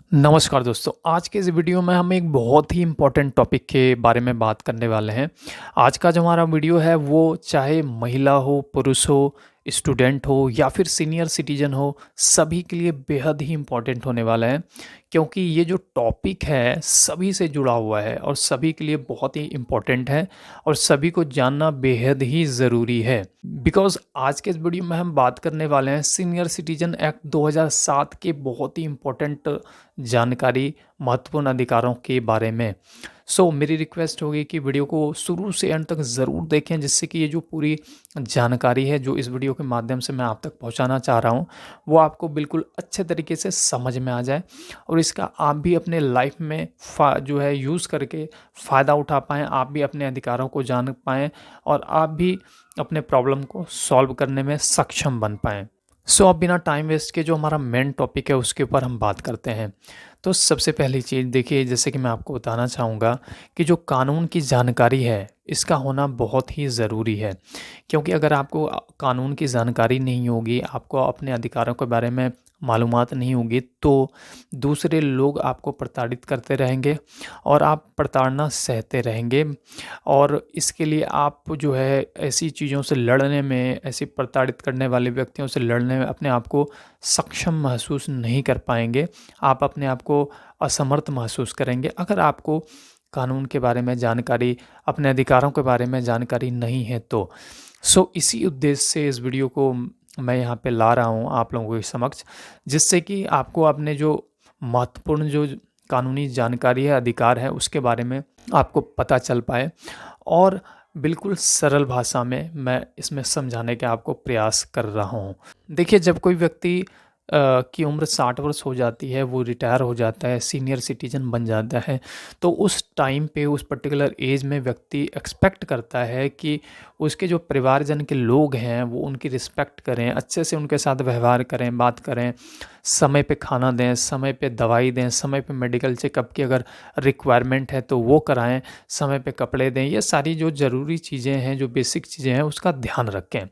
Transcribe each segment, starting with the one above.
नमस्कार दोस्तों, आज के इस वीडियो में हम एक बहुत ही इम्पोर्टेंट टॉपिक के बारे में बात करने वाले हैं। आज का जो हमारा वीडियो है वो चाहे महिला हो, पुरुष हो, स्टूडेंट हो या फिर सीनियर सिटीज़न हो, सभी के लिए बेहद ही इम्पोर्टेंट होने वाला है। क्योंकि ये जो टॉपिक है सभी से जुड़ा हुआ है और सभी के लिए बहुत ही इम्पोर्टेंट है और सभी को जानना बेहद ही ज़रूरी है। बिकॉज़ आज के इस वीडियो में हम बात करने वाले हैं सीनियर सिटीज़न एक्ट 2007 के बहुत ही इम्पोर्टेंट जानकारी, महत्वपूर्ण अधिकारों के बारे में। मेरी रिक्वेस्ट होगी कि वीडियो को शुरू से अंत तक ज़रूर देखें, जिससे कि ये जो पूरी जानकारी है जो इस वीडियो के माध्यम से मैं आप तक पहुंचाना चाह रहा हूं, वो आपको बिल्कुल अच्छे तरीके से समझ में आ जाए और इसका आप भी अपने लाइफ में जो है यूज़ करके फ़ायदा उठा पाएँ, आप भी अपने अधिकारों को जान पाएँ और आप भी अपने प्रॉब्लम को सॉल्व करने में सक्षम बन पाएँ। अब बिना टाइम वेस्ट के जो हमारा मेन टॉपिक है उसके ऊपर हम बात करते हैं। तो सबसे पहली चीज़ देखिए, जैसे कि मैं आपको बताना चाहूँगा कि जो कानून की जानकारी है इसका होना बहुत ही ज़रूरी है। क्योंकि अगर आपको कानून की जानकारी नहीं होगी, आपको अपने अधिकारों के बारे में मालूमात नहीं होगी, तो दूसरे लोग आपको प्रताड़ित करते रहेंगे और आप प्रताड़ना सहते रहेंगे। और इसके लिए आप जो है ऐसी चीज़ों से लड़ने में, ऐसे प्रताड़ित करने वाले व्यक्तियों से लड़ने में अपने आप को सक्षम महसूस नहीं कर पाएँगे। आप अपने आप को असमर्थ महसूस करेंगे अगर आपको कानून के बारे में जानकारी, अपने अधिकारों के बारे में जानकारी नहीं है तो। इसी उद्देश्य से इस वीडियो को मैं यहाँ पे ला रहा हूँ आप लोगों के समक्ष, जिससे कि आपको अपने जो महत्वपूर्ण जो कानूनी जानकारी है, अधिकार है, उसके बारे में आपको पता चल पाए और बिल्कुल सरल भाषा में मैं इसमें समझाने का आपको प्रयास कर रहा हूँ। देखिए, जब कोई व्यक्ति की उम्र 60 वर्ष हो जाती है, वो रिटायर हो जाता है, सीनियर सिटीज़न बन जाता है, तो उस टाइम पे, उस पर्टिकुलर एज में व्यक्ति एक्सपेक्ट करता है कि उसके जो परिवारजन के लोग हैं, वो उनकी रिस्पेक्ट करें, अच्छे से उनके साथ व्यवहार करें, बात करें, समय पे खाना दें, समय पे दवाई दें, समय पे मेडिकल चेकअप की अगर रिक्वायरमेंट है तो वो कराएँ, समय पे कपड़े दें। ये सारी जो ज़रूरी चीज़ें हैं, जो बेसिक चीज़ें हैं, उसका ध्यान रखें।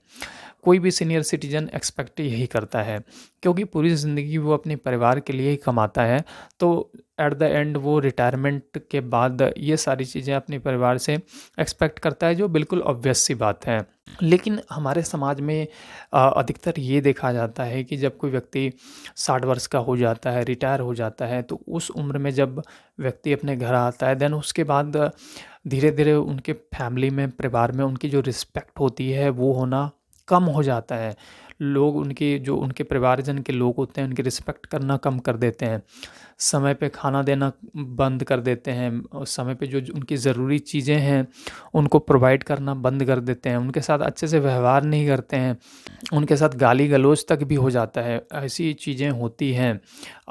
कोई भी सीनियर सिटीज़न एक्सपेक्ट यही करता है, क्योंकि पूरी ज़िंदगी वो अपने परिवार के लिए ही कमाता है, तो एट द एंड वो रिटायरमेंट के बाद ये सारी चीज़ें अपने परिवार से एक्सपेक्ट करता है, जो बिल्कुल ऑब्वियस सी बात है। लेकिन हमारे समाज में अधिकतर ये देखा जाता है कि जब कोई व्यक्ति 60 वर्ष का हो जाता है, रिटायर हो जाता है, तो उस उम्र में जब व्यक्ति अपने घर आता है, देन उसके बाद धीरे-धीरे उनके फैमिली में, परिवार में उनकी जो रिस्पेक्ट होती है, वो होना कम हो जाता है। लोग उनके जो उनके परिवारजन के लोग होते हैं, उनकी रिस्पेक्ट करना कम कर देते हैं। समय पे खाना देना बंद कर देते हैं और समय पे जो उनकी ज़रूरी चीज़ें हैं, उनको प्रोवाइड करना बंद कर देते हैं। उनके साथ अच्छे से व्यवहार नहीं करते हैं। उनके साथ गाली-गलौज तक भी हो जाता है। ऐसी चीज़ें होती हैं।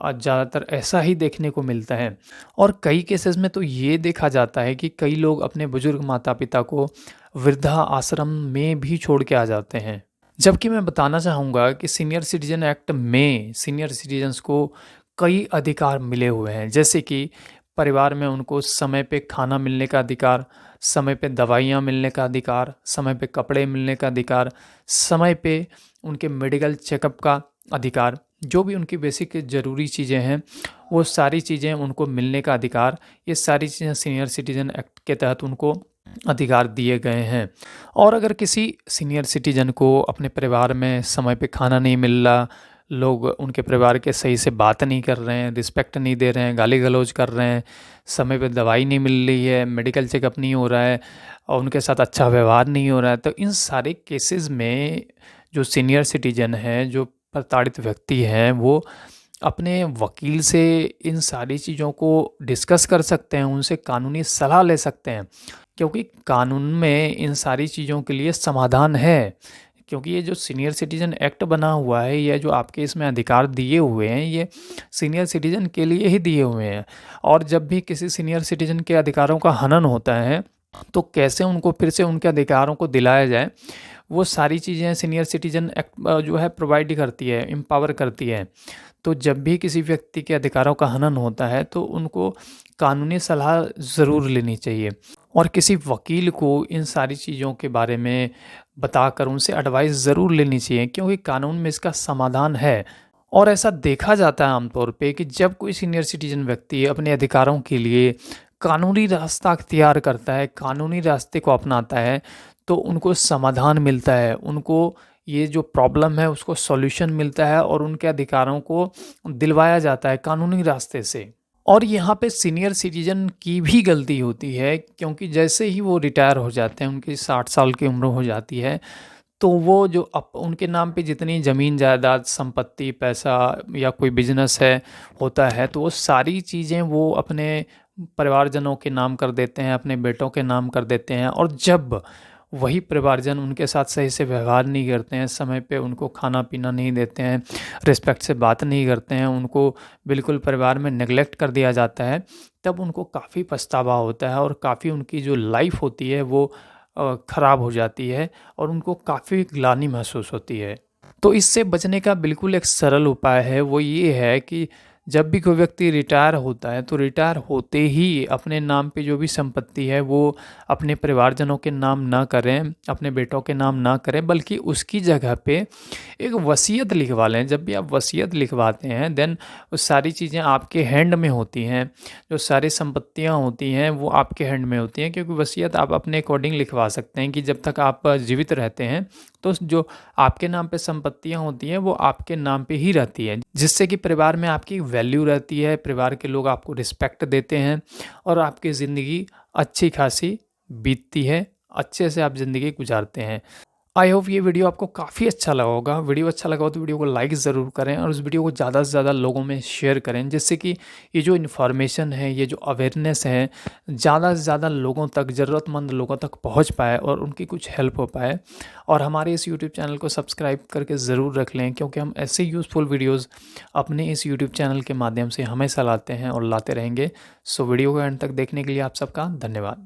ज़्यादातर ऐसा ही देखने को मिलता है और कई केसेज़ में तो ये देखा जाता है कि कई लोग अपने बुज़ुर्ग माता-पिता को वृद्धा आश्रम में भी छोड़ के आ जाते हैं। जबकि मैं बताना चाहूँगा कि सीनियर सिटीज़न एक्ट में सीनियर सिटीज़न्स को कई अधिकार मिले हुए हैं, जैसे कि परिवार में उनको समय पे खाना मिलने का अधिकार, समय पे दवाइयाँ मिलने का अधिकार, समय पे कपड़े मिलने का अधिकार, समय पे उनके मेडिकल चेकअप का अधिकार, जो भी उनकी बेसिक ज़रूरी चीज़ें हैं, वो सारी चीज़ें उनको मिलने का अधिकार, ये सारी चीज़ें सीनियर सिटीज़न एक्ट के तहत उनको अधिकार दिए गए हैं। और अगर किसी सीनियर सिटीज़न को अपने परिवार में समय पे खाना नहीं मिल रहा, लोग उनके परिवार के सही से बात नहीं कर रहे हैं, रिस्पेक्ट नहीं दे रहे हैं, गाली-गलौज कर रहे हैं, समय पे दवाई नहीं मिल रही है, मेडिकल चेकअप नहीं हो रहा है और उनके साथ अच्छा व्यवहार नहीं हो रहा है, तो इन सारे केसेज़ में जो सीनियर सिटीज़न हैं, जो प्रताड़ित व्यक्ति हैं, वो अपने वकील से इन सारी चीज़ों को डिस्कस कर सकते हैं, उनसे कानूनी सलाह ले सकते हैं। क्योंकि कानून में इन सारी चीज़ों के लिए समाधान है। क्योंकि ये जो सीनियर सिटीज़न एक्ट बना हुआ है, ये जो आपके इसमें अधिकार दिए हुए हैं, ये सीनियर सिटीज़न के लिए ही दिए हुए हैं। और जब भी किसी सीनियर सिटीज़न के अधिकारों का हनन होता है, तो कैसे उनको फिर से उनके अधिकारों को दिलाया जाए, वो सारी चीज़ें सीनियर सिटीज़न एक्ट जो है प्रोवाइड करती है, एम्पावर करती है। तो जब भी किसी व्यक्ति के अधिकारों का हनन होता है, तो उनको कानूनी सलाह ज़रूर लेनी चाहिए और किसी वकील को इन सारी चीज़ों के बारे में बताकर उनसे एडवाइस ज़रूर लेनी चाहिए, क्योंकि कानून में इसका समाधान है। और ऐसा देखा जाता है आमतौर पे कि जब कोई सीनियर सिटीज़न व्यक्ति अपने अधिकारों के लिए कानूनी रास्ता अख्तियार करता है, कानूनी रास्ते को अपनाता है, तो उनको समाधान मिलता है, उनको ये जो प्रॉब्लम है उसको सॉल्यूशन मिलता है और उनके अधिकारों को दिलवाया जाता है कानूनी रास्ते से। और यहाँ पे सीनियर सिटीज़न की भी गलती होती है क्योंकि जैसे ही वो रिटायर हो जाते हैं, उनकी 60 साल की उम्र हो जाती है, तो वो जो उनके नाम पे जितनी ज़मीन जायदाद, संपत्ति, पैसा या कोई बिज़नेस है होता है, तो वो सारी चीज़ें वो अपने परिवारजनों के नाम कर देते हैं, अपने बेटों के नाम कर देते हैं और जब वही परिवारजन उनके साथ सही से व्यवहार नहीं करते हैं, समय पे उनको खाना-पीना नहीं देते हैं, रिस्पेक्ट से बात नहीं करते हैं, उनको बिल्कुल परिवार में नेग्लेक्ट कर दिया जाता है, तब उनको काफ़ी पछतावा होता है और काफ़ी उनकी जो लाइफ़ होती है वो ख़राब हो जाती है और उनको काफ़ी ग्लानि महसूस होती है। तो इससे बचने का बिल्कुल एक सरल उपाय है, वो ये है कि जब भी कोई व्यक्ति रिटायर होता है, तो रिटायर होते ही अपने नाम पे जो भी संपत्ति है, वो अपने परिवारजनों के नाम ना करें, अपने बेटों के नाम ना करें, बल्कि उसकी जगह पे एक वसीयत लिखवा लें। जब भी आप वसीयत लिखवाते हैं, देन वो सारी चीज़ें आपके हैंड में होती हैं। जो सारी संपत्तियाँ होती हैं, वो आपके हैंड में होती हैं क्योंकि वसीयत आप अपने अकॉर्डिंग लिखवा सकते हैं कि जब तक आप जीवित रहते हैं, तो जो आपके नाम पे संपत्तियाँ होती हैं, वो आपके नाम पे ही रहती हैं। जिससे कि परिवार में आपकी वैल्यू रहती है, परिवार के लोग आपको रिस्पेक्ट देते हैं और आपकी ज़िंदगी अच्छी खासी बीतती है, अच्छे से आप ज़िंदगी गुज़ारते हैं। आई होप ये वीडियो आपको काफ़ी अच्छा लगा होगा। वीडियो अच्छा लगा हो तो वीडियो को लाइक ज़रूर करें और उस वीडियो को ज़्यादा से ज़्यादा लोगों में शेयर करें, जिससे कि ये जो इन्फॉर्मेशन है, ये जो अवेयरनेस है, ज़्यादा से ज़्यादा लोगों तक, ज़रूरतमंद लोगों तक पहुँच पाए और उनकी कुछ हेल्प हो पाए। और हमारे इस यूट्यूब चैनल को सब्सक्राइब करके ज़रूर रख लें क्योंकि हम ऐसे यूज़फुल वीडियोज़ अपने इस यूट्यूब चैनल के माध्यम से हमेशा लाते हैं और लाते रहेंगे। सो वीडियो को एंड तक देखने के लिए आप सबका धन्यवाद।